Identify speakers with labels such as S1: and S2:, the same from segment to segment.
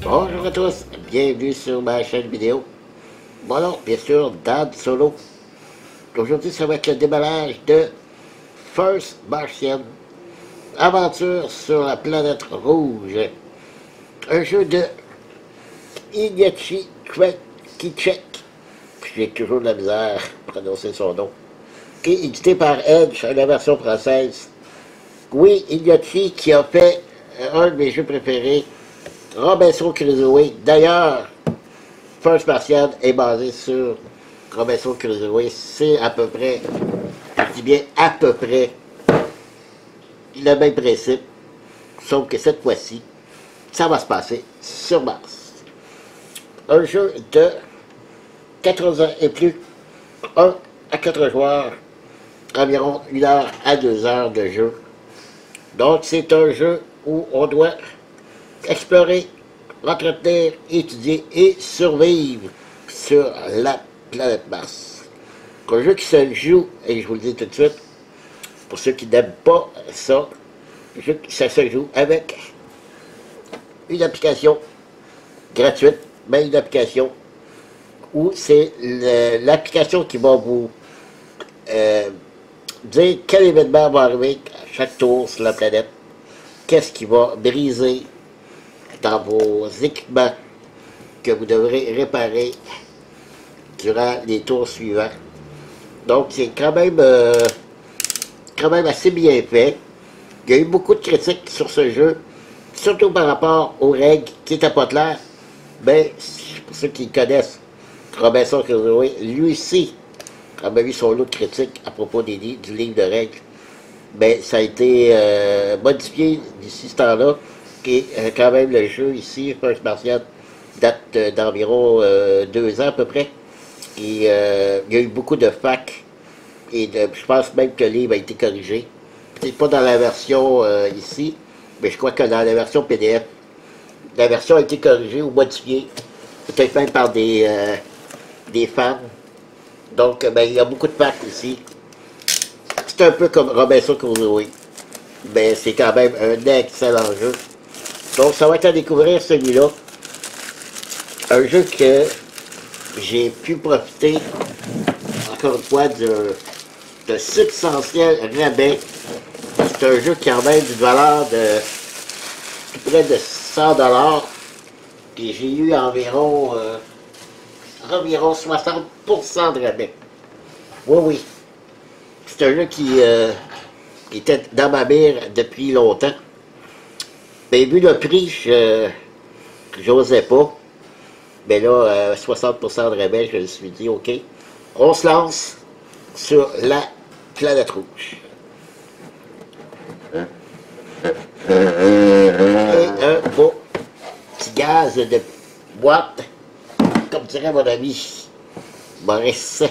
S1: Bonjour à tous, bienvenue sur ma chaîne vidéo. Bon non, bien sûr, Dan Solo. Aujourd'hui, ça va être le déballage de First Martian, Aventure sur la planète rouge. Un jeu de Ignacy Kicek, j'ai toujours de la misère à prononcer son nom, qui est édité par Edge, la version française. Oui, Ignacy qui a fait un de mes jeux préférés, Robinson Crusoe. D'ailleurs, First Martian est basé sur Robinson Crusoe. C'est à peu près, je dis bien à peu près, le même principe, sauf que cette fois-ci, ça va se passer sur Mars. Un jeu de 14 ans et plus, 1 à 4 joueurs, environ 1 heure à 2 heures de jeu. Donc c'est un jeu où on doit explorer, entretenir, étudier et survivre sur la planète Mars. Un jeu qui se joue, et je vous le dis tout de suite, pour ceux qui n'aiment pas ça, ça se joue avec une application gratuite, mais une application où c'est l'application qui va vous dire quel événement va arriver à chaque tour sur la planète, qu'est-ce qui va briser dans vos équipements que vous devrez réparer durant les tours suivants. Donc c'est quand même assez bien fait. Il y a eu beaucoup de critiques sur ce jeu, surtout par rapport aux règles qui n'étaient pas claires. Mais pour ceux qui connaissent Robinson Crusoe, lui aussi a eu son lot de critiques à propos du livre de règles. Mais ça a été modifié d'ici ce temps-là. Et quand même le jeu ici, First Martian, date d'environ 2 ans à peu près. Et il y a eu beaucoup de facs. Et je pense même que le livre a été corrigé. C'est pas dans la version ici, mais je crois que dans la version PDF, la version a été corrigée ou modifiée, peut-être même par des fans. Donc, il y a beaucoup de facs ici. C'est un peu comme Robinson Crusoe, mais c'est quand même un excellent jeu. Donc, ça va être à découvrir celui-là. Un jeu que j'ai pu profiter, encore une fois, de substantiel rabais. C'est un jeu qui en met d'une valeur de plus près de 100$. Et j'ai eu environ 60% de rabais. Oui, oui. C'est un jeu qui était dans ma mire depuis longtemps. Mais vu le prix, j'osais pas. Mais là, 60% de rabais, je me suis dit, OK, on se lance sur la planète rouge. Et un beau petit gaz de boîte, comme dirait mon ami Maurice,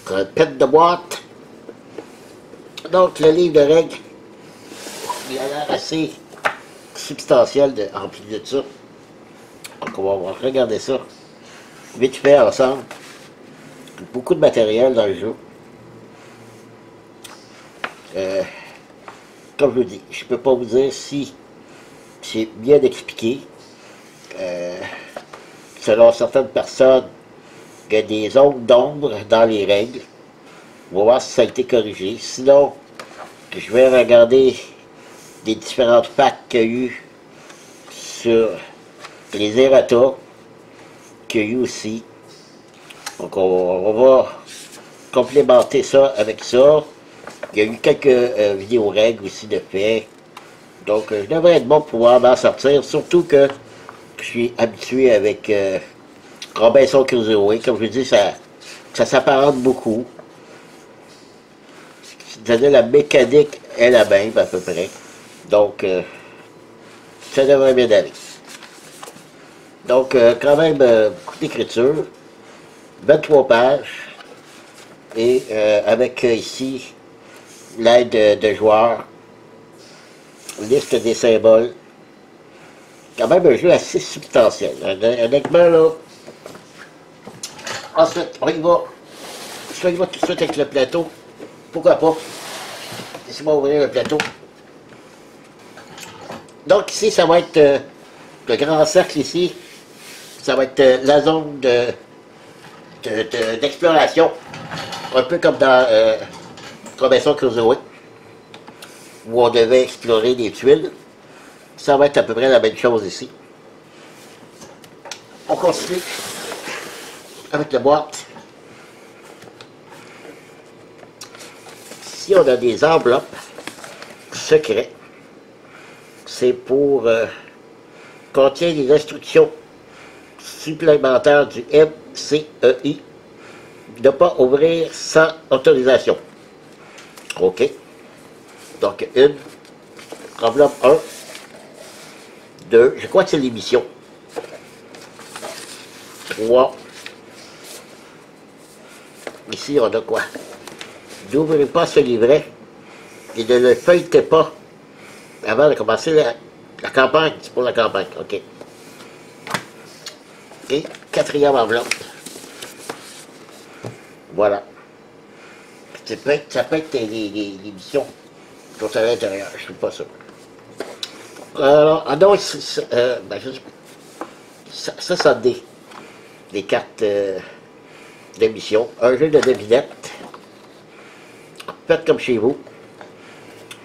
S1: un pet de boîte. Donc, le livre de règles, il a l'air assez substantiel en plus de ça. Donc, on va regarder ça vite fait ensemble. Beaucoup de matériel dans le jeu. Comme je vous dis, je ne peux pas vous dire si c'est bien expliqué. Selon certaines personnes, il y a des zones d'ombre dans les règles. On va voir si ça a été corrigé. Sinon, je vais regarder les différentes packs qu'il y a eu sur les errata qu'il y a eu aussi. Donc on va complémenter ça avec ça. Il y a eu quelques vidéos règles aussi de fait. Donc je devrais être bon pour pouvoir m'en sortir. Surtout que je suis habitué avec Robinson Crusoe. Comme je vous dis, ça s'apparente beaucoup. C'est-à-dire la mécanique est la même à peu près. Donc ça devrait bien aller. Donc quand même beaucoup d'écriture. 23 pages. Et avec ici l'aide de joueurs, liste des symboles. Quand même un jeu assez substantiel. Honnêtement, là. Ensuite, on y va. On y va tout de suite avec le plateau. Pourquoi pas? Laissez-moi ouvrir le plateau. Donc ici, ça va être Le grand cercle ici, ça va être la zone d'exploration. Un peu comme dans Robinson Crusoe, où on devait explorer des tuiles. Ça va être à peu près la même chose ici. On continue avec la boîte. Ici, on a des enveloppes secrets. C'est pour contient des instructions supplémentaires du MCEI de ne pas ouvrir sans autorisation. OK. Donc, une enveloppe 1, 2, je crois que c'est l'émission. 3. Ici, on a quoi? N'ouvrez pas ce livret et ne le feuilletez pas avant de commencer la campagne. C'est pour la campagne, OK. Et quatrième enveloppe. Voilà. Ça peut être les missions qui sont à l'intérieur, je ne suis pas sûr. Alors, non, ben, ça sont des cartes d'émission. Un jeu de devinettes. Faites comme chez vous.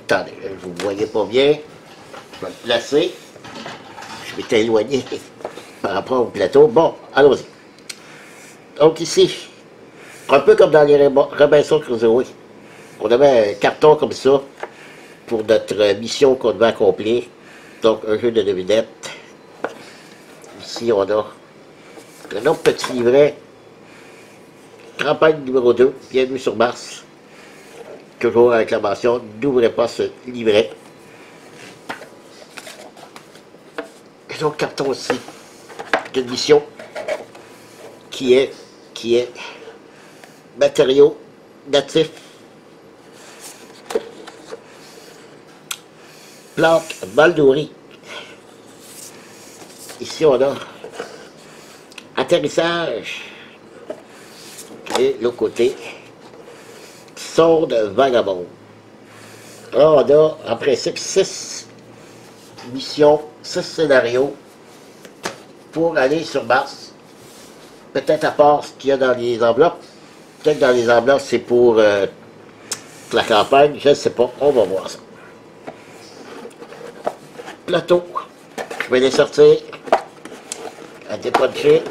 S1: Attendez, vous ne voyez pas bien. Je vais le placer. Je m'étais éloigné par rapport au plateau. Bon, allons-y. Donc ici, un peu comme dans les Robinson Crusoe, on avait un carton comme ça pour notre mission qu'on devait accomplir. Donc un jeu de devinettes. Ici, on a un autre petit livret. Campagne numéro 2, bienvenue sur Mars. Toujours avec la mention, n'ouvrez pas ce livret. Et donc, carton aussi d'une mission qui est matériaux natifs, plantes mal nourries. Ici, on a atterrissage et l'autre côté, sonde vagabonde. Alors, on a en principe 6 missions, 6 scénarios pour aller sur Mars. Peut-être à part ce qu'il y a dans les enveloppes. Peut-être dans les enveloppes, c'est pour la campagne. Je ne sais pas. On va voir ça. Plateau. Je vais les sortir. À dépuncher.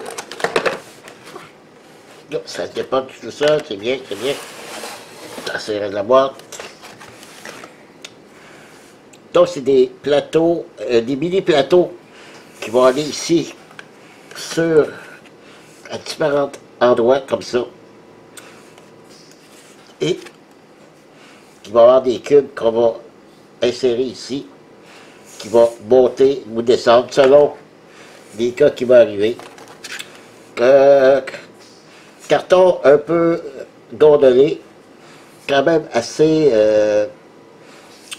S1: Ça se dépunche tout ça. C'est bien, c'est bien. Ça serre de la boîte. Donc, c'est des plateaux, des mini-plateaux qui vont aller ici sur à différents endroits comme ça. Et il va y avoir des cubes qu'on va insérer ici, qui vont monter ou descendre selon les cas qui vont arriver. Carton un peu gondolé, quand même assez,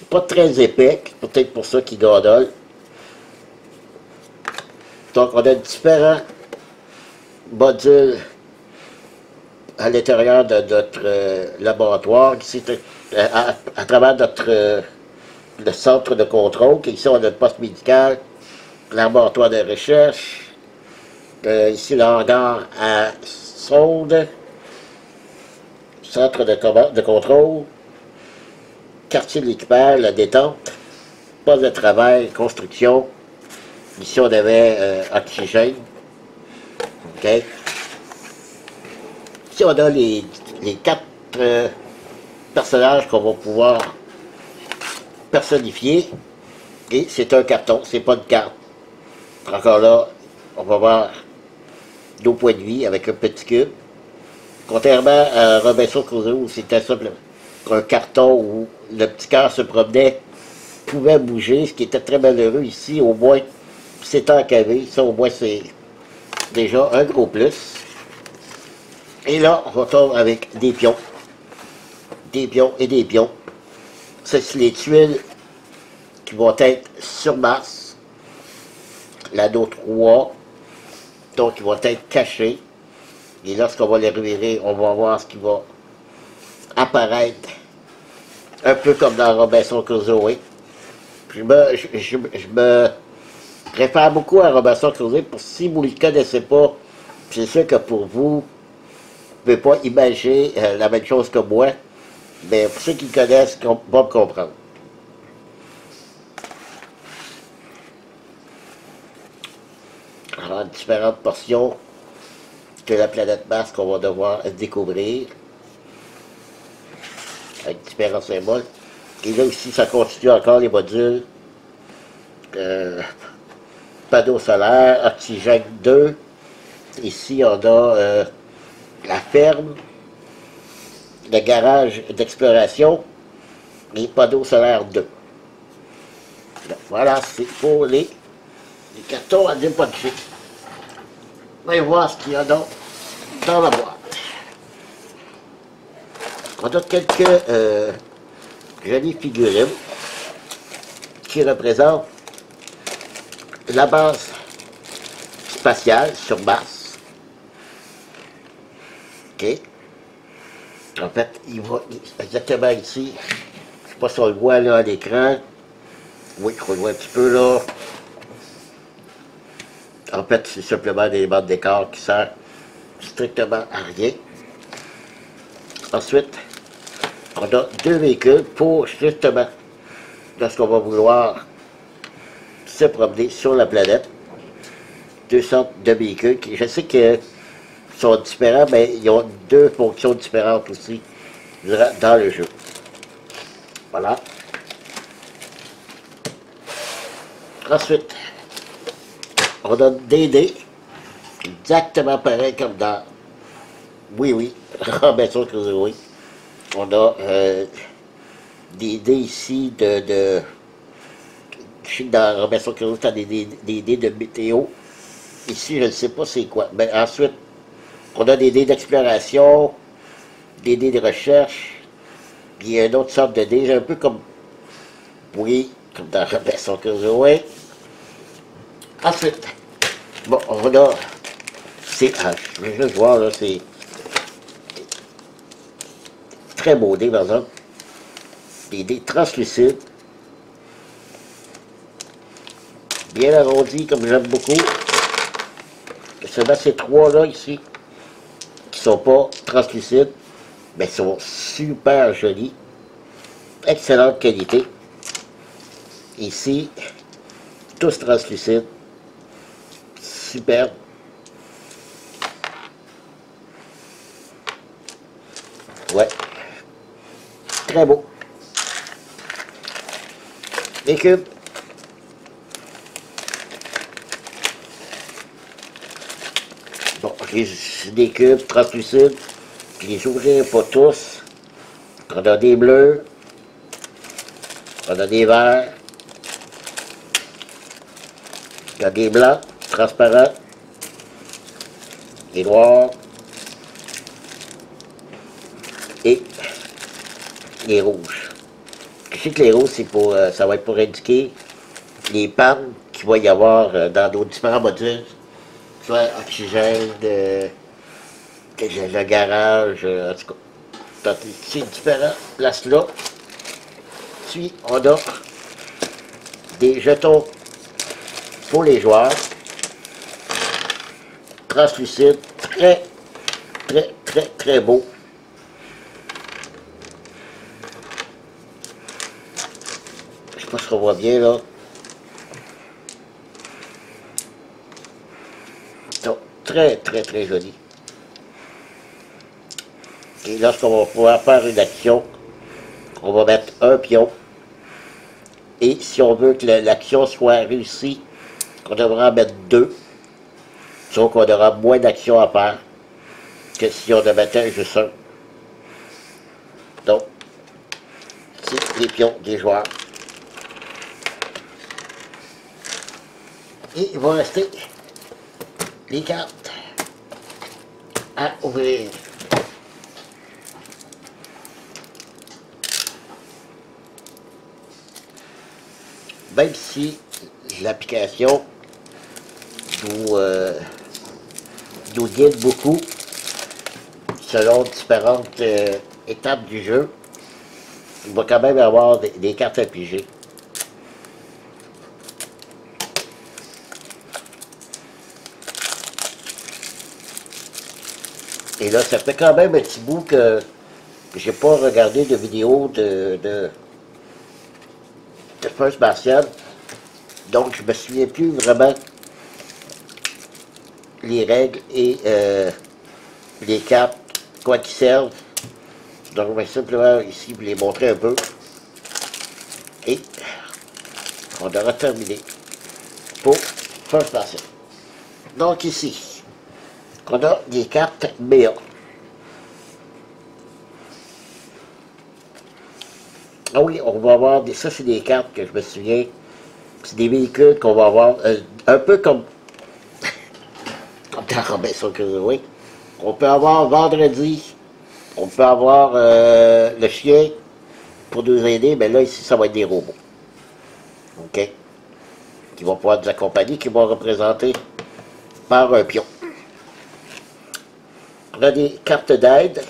S1: pas très épais, peut-être pour ça qui gondole. Donc on a différents modules à l'intérieur de notre laboratoire, ici, à travers notre le centre de contrôle, ici on a le poste médical, le laboratoire de recherche, ici le hangar à sonde, centre de contrôle, quartier de l'équipage, la détente, poste de travail, construction, ici on avait oxygène, ok. Ici, on a les 4 personnages qu'on va pouvoir personnifier. Et c'est un carton, c'est pas une carte. Encore là, on va voir nos points de vie avec un petit cube. Contrairement à Robinson Crusoe, où c'était simplement un carton où le petit cœur se promenait, pouvait bouger, ce qui était très malheureux ici. Au moins, c'est encavé. Ça, au moins, c'est déjà un gros plus. Et là, on retrouve avec des pions. Des pions et des pions. C'est les tuiles qui vont être sur Mars. L'anneau 3. Donc, ils vont être cachés. Et lorsqu'on va les revirer, on va voir ce qui va apparaître. Un peu comme dans Robinson Crusoe. Je me réfère beaucoup à Robinson Crusoe. Pour si vous ne le connaissez pas, c'est sûr que pour vous, vous ne pouvez pas imaginer la même chose que moi. Mais pour ceux qui le connaissent, vont me comprendre. Alors, différentes portions de la planète Mars qu'on va devoir découvrir. Avec différents symboles. Et là aussi, ça continue encore les modules. Panneau solaire, oxygène 2. Ici, on a la ferme, le garage d'exploration et panneau solaire 2. Voilà, c'est pour les cartons à dépuncher. On va voir ce qu'il y a dans la boîte. On a quelques jolies figurines qui représentent la base spatiale sur Mars. OK. En fait, il va exactement ici. Je ne sais pas si on le voit là à l'écran. Oui, on le voit un petit peu là. En fait, c'est simplement des éléments de décor qui servent strictement à rien. Ensuite, on a deux véhicules pour justement, lorsqu'on va vouloir se promener sur la planète, deux sortes de véhicules qui, je sais que sont différents, mais ils ont deux fonctions différentes aussi dans le jeu. Voilà. Ensuite, on a des dés, exactement pareil comme dans oui, Robinson Crusoe. On a des dés ici je sais que dans Robinson Crusoe, tu as des dés de météo. Ici, je ne sais pas c'est quoi. Mais ensuite, on a des dés d'exploration, des dés de recherche, puis il y a une autre sorte de dés, un peu comme, oui, comme dans Robinson Crusoe. Ensuite, bon, on a, je vais juste voir, là, c'est très beau dés, par exemple. Des dés translucides, bien arrondis, comme j'aime beaucoup. Seulement ces trois-là, ici, qui sont pas translucides, mais sont super jolis. Excellente qualité. Ici, tous translucides. Superbe. Ouais. Très beau. Les cubes. Bon, j'ai des cubes translucides. Je les ouvrirai pas tous. On a des bleus. On a des verts. Il y a des blancs, transparents. Des noirs. Et les rouges. Je sais que les rouges, c'est pour, ça va être pour indiquer les pannes qu'il va y avoir dans nos différents modules. Soit oxygène, le garage, en tout cas. C'est différent. Place là. Puis, on a des jetons pour les joueurs. Translucides. Très beau. Je sais pas si on voit bien là. Donc, très joli. Et lorsqu'on va pouvoir faire une action, on va mettre un pion. Et si on veut que l'action soit réussie, on devra en mettre deux. Sauf qu'on aura moins d'actions à faire que si on en mettait juste un. Donc, c'est les pions des joueurs. Et il va rester les cartes à ouvrir. Même si l'application nous guide beaucoup selon différentes étapes du jeu, il va quand même avoir des cartes à piger. Et là, ça fait quand même un petit bout que j'ai pas regardé de vidéo de First Martian. Donc, je me souviens plus vraiment les règles et les cartes, quoi qu'ils servent. Donc, je vais simplement ici vous les montrer un peu. Et on aura terminé pour First Martian. Donc, ici, on a des cartes BA. Ah oui, on va avoir des. Ça, c'est des cartes que je me souviens. C'est des véhicules qu'on va avoir. Un peu comme dans Robinson Crusoe. On peut avoir vendredi. On peut avoir le chien pour nous aider. Mais là, ici, ça va être des robots. OK? Qui vont pouvoir nous accompagner, qui vont représenter par un pion. On a des cartes d'aide.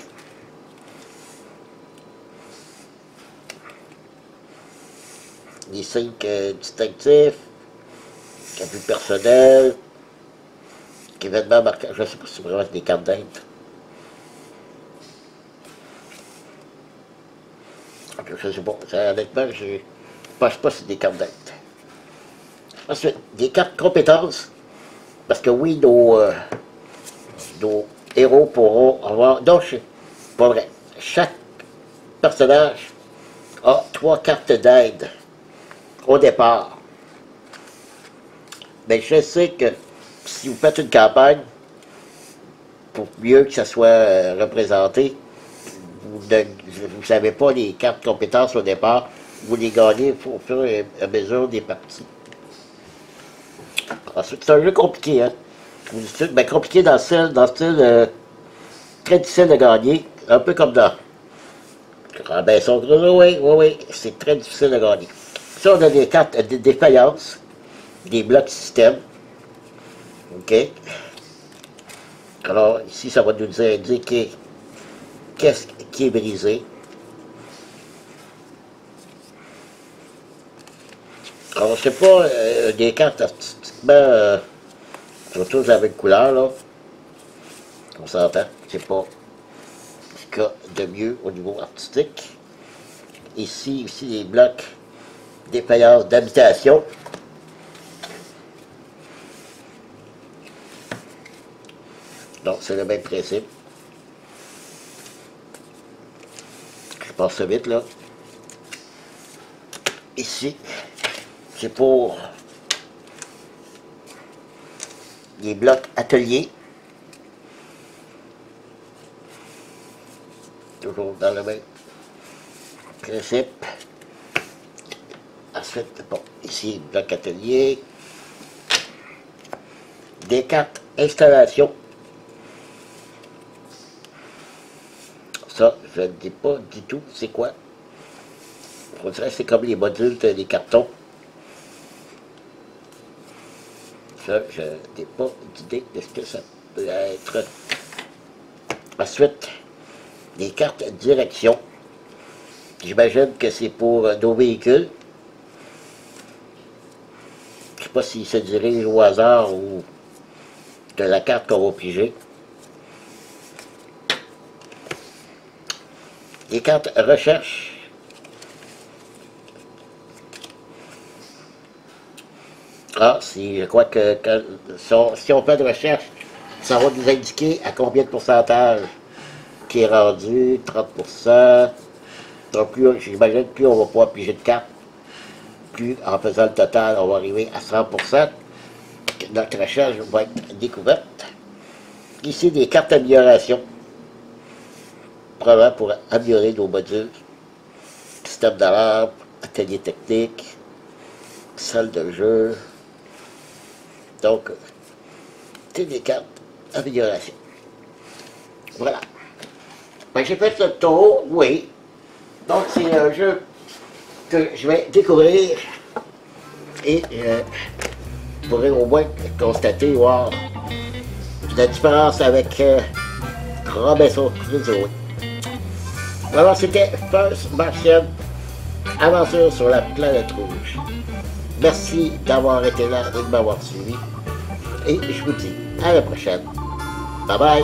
S1: Les 5 distinctifs, abus personnel, événements marquants. Je ne sais pas si c'est vraiment des cartes d'aide. Je ne sais pas. Honnêtement, je ne pense pas que c'est des cartes d'aide. Ensuite, des cartes compétences. Parce que oui, nos héros pourront avoir. Donc, c'est pas vrai. Chaque personnage a 3 cartes d'aide au départ. Mais je sais que si vous faites une campagne, pour mieux que ça soit représenté, vous n'avez pas les cartes compétences au départ, vous les gagnez au fur et à mesure des parties. Ensuite, c'est un jeu compliqué, hein. Ben, compliqué dans le style très difficile de gagner, un peu comme dans Robinson Crusoe, oui, c'est très difficile de gagner. Ça, on a des cartes de défaillance, des blocs système. OK? Alors, ici, ça va nous indiquer qu'est-ce qui est brisé. Alors, c'est pas des cartes artistiquement, surtout avec une couleur, là. On s'entend, c'est pas ce qu'il y a de mieux au niveau artistique. Ici, les blocs défaillance d'habitation. Donc, c'est le même principe. Je passe vite, là. Ici, c'est pour les blocs ateliers. Toujours dans le même principe. Ensuite, bon, ici, bloc atelier. Des cartes installation. Ça, je ne dis pas du tout c'est quoi. On dirait que c'est comme les modules des cartons. Ça, je n'ai pas d'idée de ce que ça peut être. Ensuite, des cartes direction. J'imagine que c'est pour nos véhicules. Je ne sais pas s'ils se dirigent au hasard ou de la carte qu'on va piger. Des cartes recherche. Ah, si je crois que si on fait de recherche, ça va nous indiquer à combien de pourcentage qui est rendu, 30%. Donc, j'imagine plus on va pouvoir piger de cartes, plus en faisant le total, on va arriver à 100%. Notre recherche va être découverte. Ici, des cartes d'amélioration. Probablement pour améliorer nos modules. Système d'alarme, atelier technique, salle de jeu. Donc, c'est des cartes d'amélioration. Voilà. Ben, j'ai fait le tour, oui. Donc, c'est un jeu que je vais découvrir et je pourrais au moins constater, voir la différence avec Robinson Crusoe. Alors, c'était First Martian, aventure sur la planète rouge. Merci d'avoir été là et de m'avoir suivi. Et je vous dis à la prochaine. Bye bye.